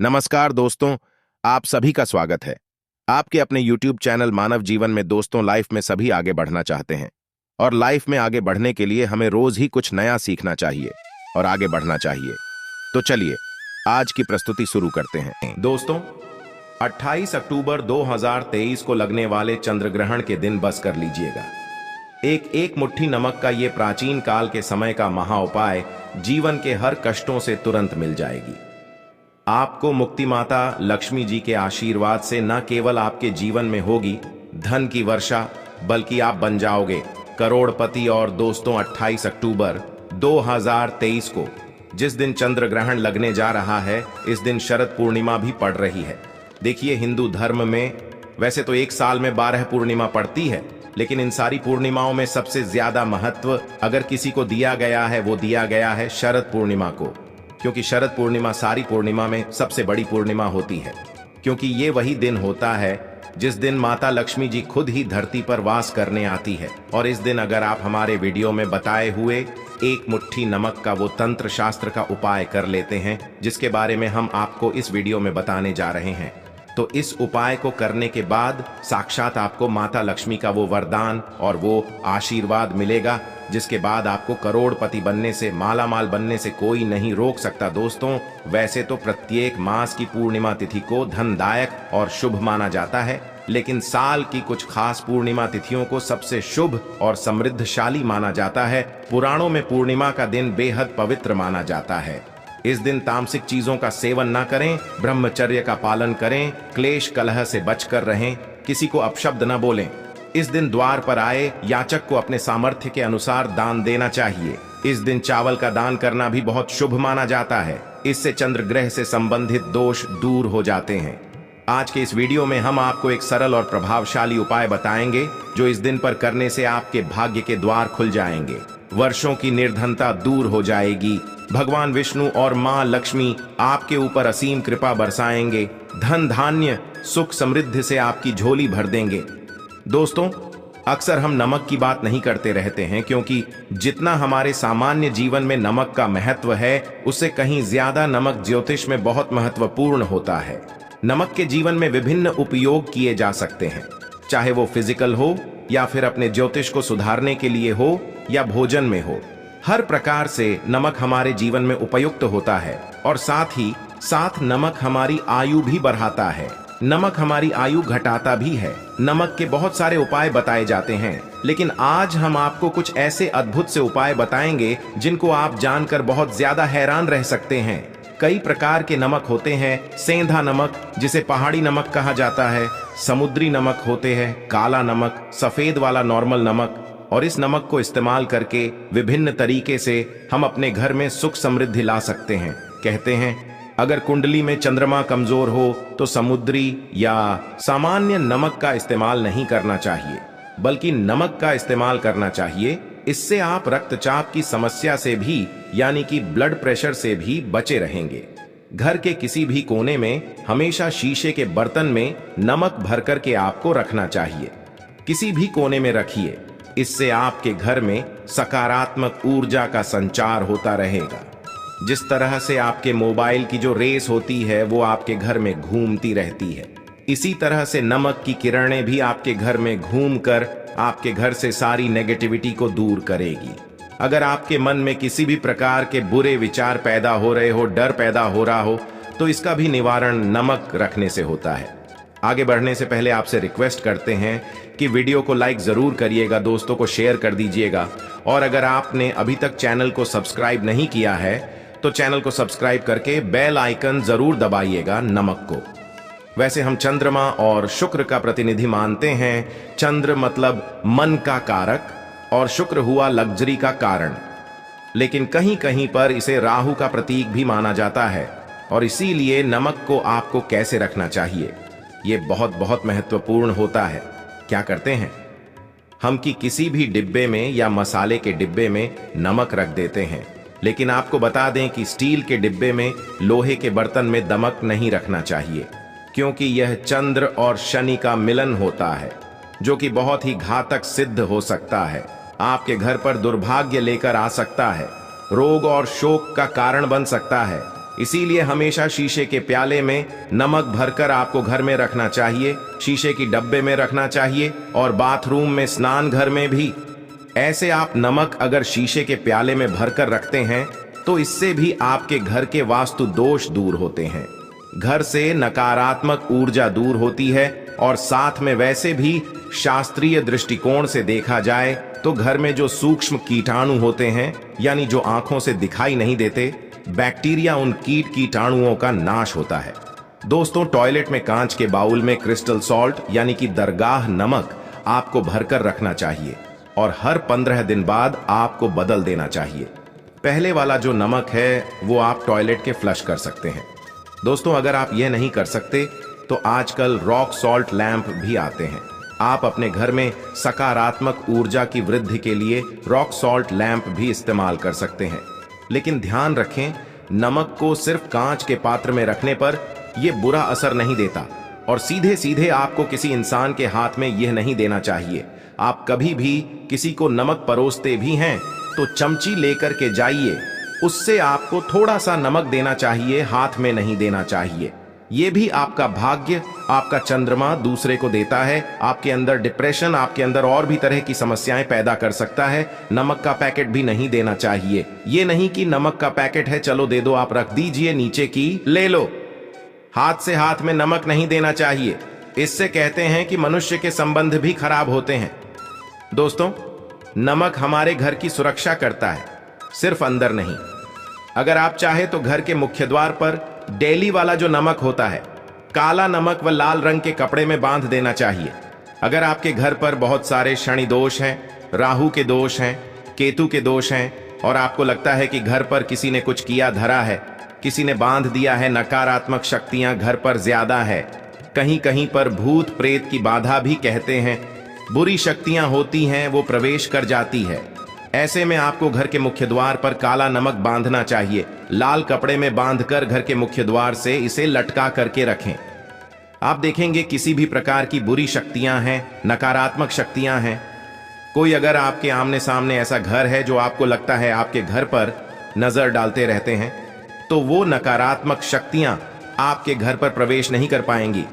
नमस्कार दोस्तों, आप सभी का स्वागत है। आपके अपने YouTube चैनल मानव जीवन में दोस्तों, लाइफ में सभी आगे बढ़ना चाहते हैं और लाइफ में आगे बढ़ने के लिए हमें रोज ही कुछ नया सीखना चाहिए और आगे बढ़ना चाहिए। तो चलिए आज की प्रस्तुति शुरू करते हैं। दोस्तों, 28 अक्टूबर 2023 को लगने वाले चंद्र ग्रहण के दिन बस कर लीजिएगा। एक मुट्ठी नमक का ये प्राचीन काल के समय का महा उपाय जीवन के हर कष्टों से तुरंत मिल जाएगी। आपको मुक्ति माता लक्ष्मी जी के आशीर्वाद से न केवल आपके जीवन में होगी धन की वर्षा, बल्कि आप बन जाओगे करोड़पति। और दोस्तों, 28 अक्टूबर 2023 को जिस दिन चंद्र ग्रहण लगने जा रहा है, इस दिन शरद पूर्णिमा भी पड़ रही है। देखिए, हिंदू धर्म में वैसे तो एक साल में 12 पूर्णिमा पड़ती है, लेकिन इन सारी पूर्णिमाओं में सबसे ज्यादा महत्व अगर किसी को दिया गया है, वो दिया गया है शरद पूर्णिमा को। क्योंकि शरद पूर्णिमा सारी पूर्णिमा में सबसे बड़ी पूर्णिमा होती है, क्योंकि ये वही दिन होता है जिस दिन माता लक्ष्मी जी खुद ही धरती पर वास करने आती है। और इस दिन अगर आप हमारे वीडियो में बताए हुए एक मुट्ठी नमक का वो तंत्र शास्त्र का उपाय कर लेते हैं, जिसके बारे में हम आपको इस वीडियो में बताने जा रहे हैं, तो इस उपाय को करने के बाद साक्षात आपको माता लक्ष्मी का वो वरदान और वो आशीर्वाद मिलेगा, जिसके बाद आपको करोड़पति बनने से, माला माल बनने से कोई नहीं रोक सकता। दोस्तों, वैसे तो प्रत्येक मास की पूर्णिमा तिथि को धनदायक और शुभ माना जाता है, लेकिन साल की कुछ खास पूर्णिमा तिथियों को सबसे शुभ और समृद्धशाली माना जाता है। पुराणों में पूर्णिमा का दिन बेहद पवित्र माना जाता है। इस दिन तामसिक चीजों का सेवन ना करें, ब्रह्मचर्य का पालन करें, क्लेश कलह से बचकर रहें, किसी को अपशब्द न बोलें। इस दिन द्वार पर आए याचक को अपने सामर्थ्य के अनुसार दान देना चाहिए। इस दिन चावल का दान करना भी बहुत शुभ माना जाता है। इससे चंद्र ग्रह से संबंधित दोष दूर हो जाते हैं। आज के इस वीडियो में हम आपको एक सरल और प्रभावशाली उपाय बताएंगे, जो इस दिन पर करने से आपके भाग्य के द्वार खुल जाएंगे, वर्षों की निर्धनता दूर हो जाएगी, भगवान विष्णु और मां लक्ष्मी आपके ऊपर असीम कृपा बरसाएंगे, धन धान्य सुख समृद्धि से आपकी झोली भर देंगे। दोस्तों, अक्सर हम नमक की बात नहीं करते रहते हैं, क्योंकि जितना हमारे सामान्य जीवन में नमक का महत्व है, उससे कहीं ज्यादा नमक ज्योतिष में बहुत महत्वपूर्ण होता है। नमक के जीवन में विभिन्न उपयोग किए जा सकते हैं, चाहे वो फिजिकल हो या फिर अपने ज्योतिष को सुधारने के लिए हो या भोजन में हो। हर प्रकार से नमक हमारे जीवन में उपयुक्त होता है और साथ ही साथ नमक हमारी आयु भी बढ़ाता है, नमक हमारी आयु घटाता भी है। नमक के बहुत सारे उपाय बताए जाते हैं, लेकिन आज हम आपको कुछ ऐसे अद्भुत से उपाय बताएंगे जिनको आप जानकर बहुत ज्यादा हैरान रह सकते हैं। कई प्रकार के नमक होते हैं। सेंधा नमक, जिसे पहाड़ी नमक कहा जाता है, समुद्री नमक होते हैं, काला नमक, सफेद वाला नॉर्मल नमक। और इस नमक को इस्तेमाल करके विभिन्न तरीके से हम अपने घर में सुख समृद्धि ला सकते हैं। कहते हैं, अगर कुंडली में चंद्रमा कमजोर हो तो समुद्री या सामान्य नमक का इस्तेमाल नहीं करना चाहिए, बल्कि नमक का इस्तेमाल करना चाहिए। इससे आप रक्तचाप की समस्या से भी, यानी कि ब्लड प्रेशर से भी बचे रहेंगे। घर के किसी भी कोने में हमेशा शीशे के बर्तन में नमक भर करके आपको रखना चाहिए। किसी भी कोने में रखिए, इससे आपके घर में सकारात्मक ऊर्जा का संचार होता रहेगा। जिस तरह से आपके मोबाइल की जो रेस होती है वो आपके घर में घूमती रहती है, इसी तरह से नमक की किरणें भी आपके घर में घूमकर आपके घर से सारी नेगेटिविटी को दूर करेगी। अगर आपके मन में किसी भी प्रकार के बुरे विचार पैदा हो रहे हो, डर पैदा हो रहा हो, तो इसका भी निवारण नमक रखने से होता है। आगे बढ़ने से पहले आपसे रिक्वेस्ट करते हैं कि वीडियो को लाइक जरूर करिएगा, दोस्तों को शेयर कर दीजिएगा, और अगर आपने अभी तक चैनल को सब्सक्राइब नहीं किया है तो चैनल को सब्सक्राइब करके बेल आइकन जरूर दबाइएगा नमक को। वैसे हम चंद्रमा और शुक्र का प्रतिनिधि मानते हैं। चंद्र मतलब मन का कारक और शुक्र हुआ लग्जरी का कारण, लेकिन कहीं कहीं पर इसे राहु का प्रतीक भी माना जाता है। और इसीलिए नमक को आपको कैसे रखना चाहिए, ये बहुत बहुत महत्वपूर्ण होता है। क्या करते हैं हम कि किसी भी डिब्बे में या मसाले के डिब्बे में नमक रख देते हैं, लेकिन आपको बता दें कि स्टील के डिब्बे में, लोहे के बर्तन में नमक नहीं रखना चाहिए, क्योंकि यह चंद्र और शनि का मिलन होता है, जो कि बहुत ही घातक सिद्ध हो सकता है। आपके घर पर दुर्भाग्य लेकर आ सकता है, रोग और शोक का कारण बन सकता है। इसीलिए हमेशा शीशे के प्याले में नमक भरकर आपको घर में रखना चाहिए, शीशे की डब्बे में रखना चाहिए और बाथरूम में, स्नान घर में भी। ऐसे आप नमक अगर शीशे के प्याले में भरकर रखते हैं तो इससे भी आपके घर के वास्तु दोष दूर होते हैं, घर से नकारात्मक ऊर्जा दूर होती है और साथ में वैसे भी शास्त्रीय दृष्टिकोण से देखा जाए तो घर में जो सूक्ष्म कीटाणु होते हैं, यानी जो आंखों से दिखाई नहीं देते बैक्टीरिया, उन कीटाणुओं का नाश होता है। दोस्तों, टॉयलेट में कांच के बाउल में क्रिस्टल सॉल्ट यानी कि दरगाह नमक आपको भरकर रखना चाहिए और हर 15 दिन बाद आपको बदल देना चाहिए। पहले वाला जो नमक है वो आप टॉयलेट के फ्लश कर सकते हैं। दोस्तों, अगर आप यह नहीं कर सकते तो आजकल रॉक सॉल्ट लैंप भी आते हैं। आप अपने घर में सकारात्मक ऊर्जा की वृद्धि के लिए रॉक सॉल्ट लैंप भी इस्तेमाल कर सकते हैं। लेकिन ध्यान रखें, नमक को सिर्फ कांच के पात्र में रखने पर यह बुरा असर नहीं देता और सीधे सीधे आपको किसी इंसान के हाथ में यह नहीं देना चाहिए। आप कभी भी किसी को नमक परोसते भी हैं तो चमची लेकर के जाइए, उससे आपको थोड़ा सा नमक देना चाहिए, हाथ में नहीं देना चाहिए। यह भी आपका भाग्य, आपका चंद्रमा दूसरे को देता है। आपके अंदर डिप्रेशन, आपके अंदर और भी तरह की समस्याएं पैदा कर सकता है। नमक का पैकेट भी नहीं देना चाहिए। ये नहीं कि नमक का पैकेट है, चलो दे दो, आप रख दीजिए, नीचे की ले लो। हाथ से हाथ में नमक नहीं देना चाहिए। इससे कहते हैं कि मनुष्य के संबंध भी खराब होते हैं। दोस्तों, नमक हमारे घर की सुरक्षा करता है, सिर्फ अंदर नहीं। अगर आप चाहे तो घर के मुख्य द्वार पर डेली वाला जो नमक होता है, काला नमक व लाल रंग के कपड़े में बांध देना चाहिए। अगर आपके घर पर बहुत सारे शनि दोष हैं, राहु के दोष हैं, केतु के दोष हैं और आपको लगता है कि घर पर किसी ने कुछ किया धरा है, किसी ने बांध दिया है, नकारात्मक शक्तियां घर पर ज्यादा है, कहीं कहीं पर भूत प्रेत की बाधा भी कहते हैं, बुरी शक्तियां होती हैं, वो प्रवेश कर जाती है, ऐसे में आपको घर के मुख्य द्वार पर काला नमक बांधना चाहिए। लाल कपड़े में बांधकर घर के मुख्य द्वार से इसे लटका करके रखें। आप देखेंगे किसी भी प्रकार की बुरी शक्तियां हैं, नकारात्मक शक्तियां हैं, कोई अगर आपके आमने सामने ऐसा घर है जो आपको लगता है आपके घर पर नजर डालते रहते हैं, तो वो नकारात्मक शक्तियां आपके घर पर प्रवेश नहीं कर पाएंगी।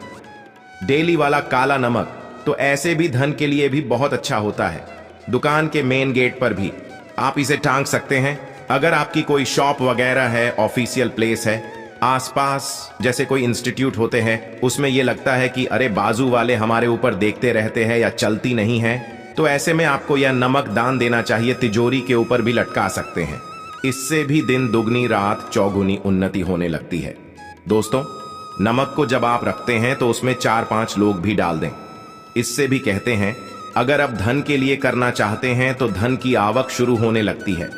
डेली वाला काला नमक तो ऐसे भी धन के लिए भी बहुत अच्छा होता है। दुकान के मेन गेट पर भी आप इसे टांग सकते हैं। अगर आपकी कोई शॉप वगैरह है, ऑफिशियल प्लेस है, आसपास जैसे कोई इंस्टीट्यूट होते हैं, उसमें यह लगता है कि अरे बाजू वाले हमारे ऊपर देखते रहते हैं या चलती नहीं है, तो ऐसे में आपको यह नमक दान देना चाहिए। तिजोरी के ऊपर भी लटका सकते हैं। इससे भी दिन दुगनी रात चौगुनी उन्नति होने लगती है। दोस्तों, नमक को जब आप रखते हैं तो उसमें 4-5 लोग भी डाल दें। इससे भी कहते हैं अगर आप धन के लिए करना चाहते हैं तो धन की आवक शुरू होने लगती है।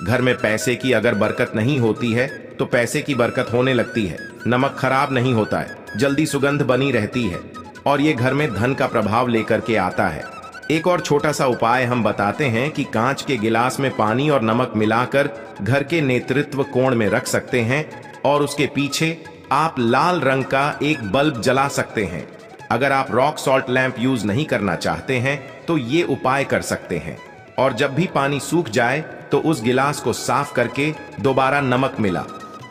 घर में पैसे की अगर बरकत नहीं होती है तो पैसे की बरकत होने लगती है। नमक खराब नहीं होता है, जल्दी सुगंध बनी रहती है और ये घर में धन का प्रभाव लेकर के आता है। एक और छोटा सा उपाय हम बताते हैं कि कांच के गिलास में पानी और नमक मिलाकर घर के नेतृत्व कोण में रख सकते हैं और उसके पीछे आप लाल रंग का एक बल्ब जला सकते हैं। अगर आप रॉक सॉल्ट लैंप यूज नहीं करना चाहते हैं तो ये उपाय कर सकते हैं। और जब भी पानी सूख जाए तो उस गिलास को साफ करके दोबारा नमक मिला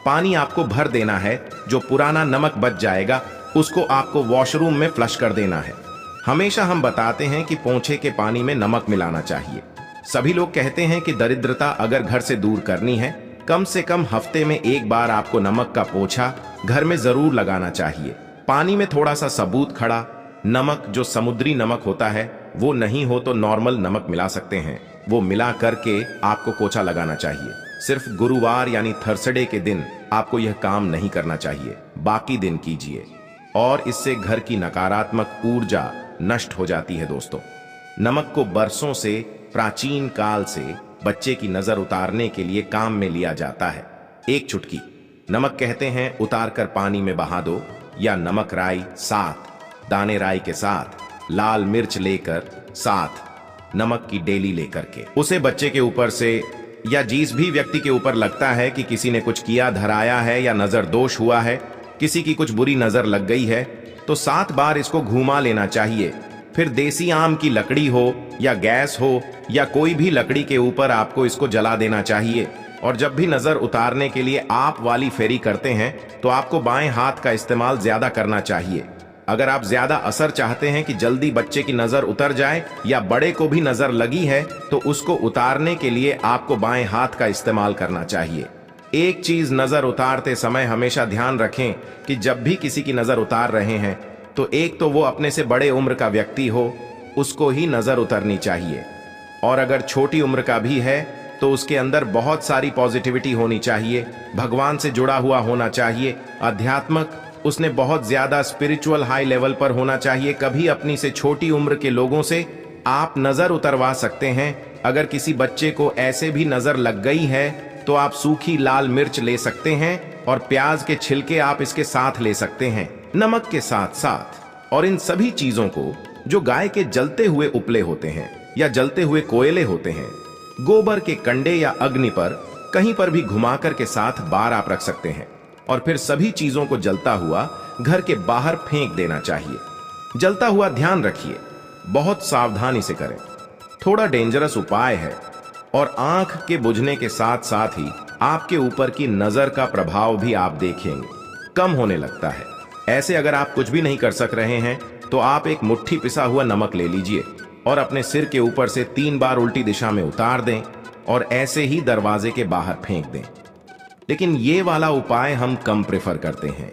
पानी आपको भर देना है। जो पुराना नमक बच जाएगा उसको आपको वॉशरूम में फ्लश कर देना है। हमेशा हम बताते हैं कि पोंछे के पानी में नमक मिलाना चाहिए। सभी लोग कहते हैं कि दरिद्रता अगर घर से दूर करनी है, कम से कम हफ्ते में एक बार आपको नमक का पोंछा घर में जरूर लगाना चाहिए। पानी में थोड़ा सा सबूत खड़ा नमक, जो समुद्री नमक होता है, वो नहीं हो तो नॉर्मल नमक मिला सकते हैं। वो मिला करके आपको पोंछा लगाना चाहिए। सिर्फ गुरुवार यानी थर्सडे के दिन आपको यह काम नहीं करना चाहिए, बाकी दिन कीजिए और इससे घर की नकारात्मक ऊर्जा नष्ट हो जाती है। दोस्तों, नमक को बरसों से, प्राचीन काल से बच्चे की नजर उतारने के लिए काम में लिया जाता है। एक चुटकी नमक कहते हैं उतार कर पानी में बहा दो, या नमक राई साथ, दाने राई के साथ लाल मिर्च लेकर साथ नमक की डेली लेकर के उसे बच्चे के ऊपर से या जिस भी व्यक्ति के ऊपर लगता है कि किसी ने कुछ किया धराया है या नजर दोष हुआ है, किसी की कुछ बुरी नजर लग गई है, तो 7 बार इसको घुमा लेना चाहिए। फिर देसी आम की लकड़ी हो या गैस हो या कोई भी लकड़ी के ऊपर आपको इसको जला देना चाहिए और जब भी नजर उतारने के लिए आप वाली फेरी करते हैं तो आपको बाएं हाथ का इस्तेमाल ज्यादा करना चाहिए। अगर आप ज्यादा असर चाहते हैं कि जल्दी बच्चे की नजर उतर जाए या बड़े को भी नजर लगी है तो उसको उतारने के लिए आपको बाएं हाथ का इस्तेमाल करना चाहिए। एक चीज नजर उतारते समय हमेशा ध्यान रखें कि जब भी किसी की नजर उतार रहे हैं तो एक तो वो अपने से बड़े उम्र का व्यक्ति हो, उसको ही नजर उतरनी चाहिए, और अगर छोटी उम्र का भी है तो उसके अंदर बहुत सारी पॉजिटिविटी होनी चाहिए, भगवान से जुड़ा हुआ होना चाहिए, आध्यात्मक, उसने बहुत ज्यादा स्पिरिचुअल हाई लेवल पर होना चाहिए। कभी अपनी से छोटी उम्र के लोगों से आप नजर उतरवा सकते हैं। अगर किसी बच्चे को ऐसे भी नजर लग गई है तो आप सूखी लाल मिर्च ले सकते हैं और प्याज के छिलके आप इसके साथ ले सकते हैं, नमक के साथ साथ। और इन सभी चीजों को जो गाय के जलते हुए उपले होते हैं या जलते हुए कोयले होते हैं, गोबर के कंडे या अग्नि पर कहीं पर भी घुमाकर के साथ बार आप रख सकते हैं और फिर सभी चीजों को जलता हुआ घर के बाहर फेंक देना चाहिए। जलता हुआ ध्यान रखिए, बहुत सावधानी से करें, थोड़ा डेंजरस उपाय है और आंख के बुझने के साथ साथ ही आपके ऊपर की नजर का प्रभाव भी आप देखेंगे कम होने लगता है। ऐसे अगर आप कुछ भी नहीं कर सक रहे हैं तो आप एक मुट्ठी पिसा हुआ नमक ले लीजिए और अपने सिर के ऊपर से 3 बार उल्टी दिशा में उतार दें और ऐसे ही दरवाजे के बाहर फेंक दें। लेकिन ये वाला उपाय हम कम प्रेफर करते हैं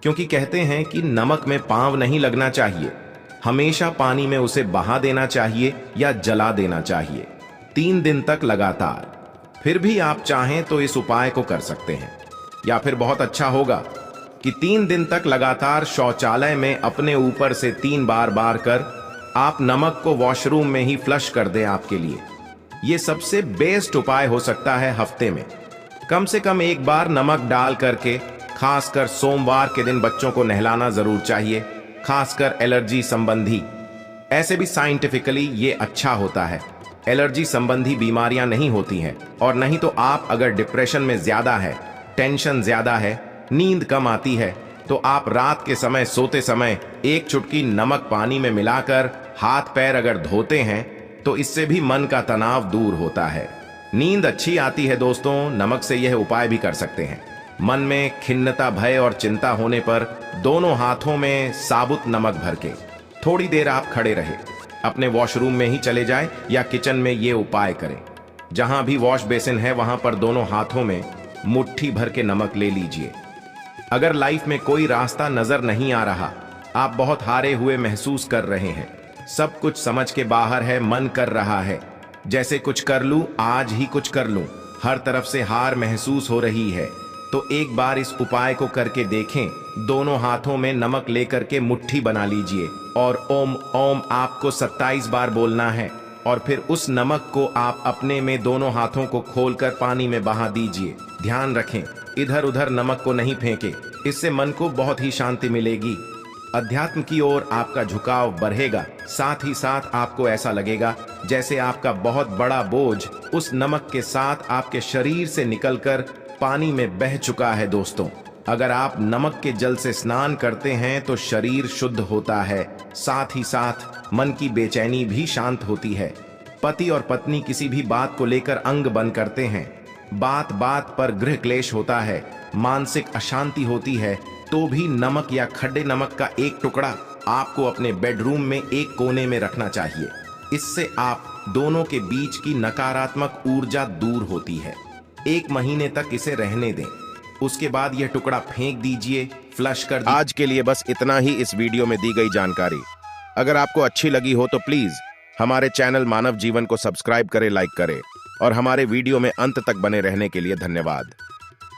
क्योंकि कहते हैं कि नमक में पांव नहीं लगना चाहिए, हमेशा पानी में उसे बहा देना चाहिए या जला देना चाहिए 3 दिन तक लगातार। फिर भी आप चाहें तो इस उपाय को कर सकते हैं, या फिर बहुत अच्छा होगा कि 3 दिन तक लगातार शौचालय में अपने ऊपर से 3 बार बार कर आप नमक को वॉशरूम में ही फ्लश कर दें। आपके लिए यह सबसे बेस्ट उपाय हो सकता है। हफ्ते में कम से कम 1 बार नमक डाल करके, खासकर सोमवार के दिन बच्चों को नहलाना जरूर चाहिए, खासकर एलर्जी संबंधी। ऐसे भी साइंटिफिकली ये अच्छा होता है, एलर्जी संबंधी बीमारियां नहीं होती हैं। और नहीं तो आप अगर डिप्रेशन में ज्यादा है, टेंशन ज्यादा है, नींद कम आती है, तो आप रात के समय सोते समय 1 चुटकी नमक पानी में मिलाकर हाथ पैर अगर धोते हैं तो इससे भी मन का तनाव दूर होता है, नींद अच्छी आती है। दोस्तों, नमक से यह उपाय भी कर सकते हैं। मन में खिन्नता, भय और चिंता होने पर दोनों हाथों में साबुत नमक भर के थोड़ी देर आप खड़े रहे, अपने वॉशरूम में ही चले जाएं या किचन में ये उपाय करें। जहां भी वॉश बेसिन है वहां पर दोनों हाथों में मुट्ठी भर के नमक ले लीजिए। अगर लाइफ में कोई रास्ता नजर नहीं आ रहा, आप बहुत हारे हुए महसूस कर रहे हैं, सब कुछ समझ के बाहर है, मन कर रहा है जैसे कुछ कर लूं, आज ही कुछ कर लूं, हर तरफ से हार महसूस हो रही है, तो एक बार इस उपाय को करके देखें। दोनों हाथों में नमक लेकर के मुट्ठी बना लीजिए और ओम ओम आपको 27 बार बोलना है और फिर उस नमक को आप अपने में दोनों हाथों को खोलकर पानी में बहा दीजिए। ध्यान रखें, इधर उधर नमक को नहीं फेंके, इससे मन को बहुत ही शांति मिलेगी, अध्यात्म की ओर आपका झुकाव बढ़ेगा। साथ ही साथ आपको ऐसा लगेगा जैसे आपका बहुत बड़ा बोझ उस नमक के साथ आपके शरीर से निकलकर पानी में बह चुका है। दोस्तों, अगर आप नमक के जल से स्नान करते हैं तो शरीर शुद्ध होता है, साथ ही साथ मन की बेचैनी भी शांत होती है। पति और पत्नी किसी भी बात को लेकर अंग बंद करते हैं, बात बात पर गृह क्लेश होता है, मानसिक अशांति होती है, तो भी नमक या खड्डे नमक का एक टुकड़ा आपको अपने बेडरूम में एक कोने में रखना चाहिए। इससे आप दोनों के बीच की नकारात्मक ऊर्जा दूर होती है। 1 महीने तक इसे रहने दें, उसके बाद यह टुकड़ा फेंक दीजिए, फ्लश कर दीजिए। आज के लिए बस इतना ही इस वीडियो में दी गई जानकारी। अगर आपको अच्छी लगी हो तो प्लीज हमारे चैनल मानव जीवन को सब्सक्राइब करें, लाइक करें और हमारे वीडियो में अंत तक बने रहने के लिए धन्यवाद।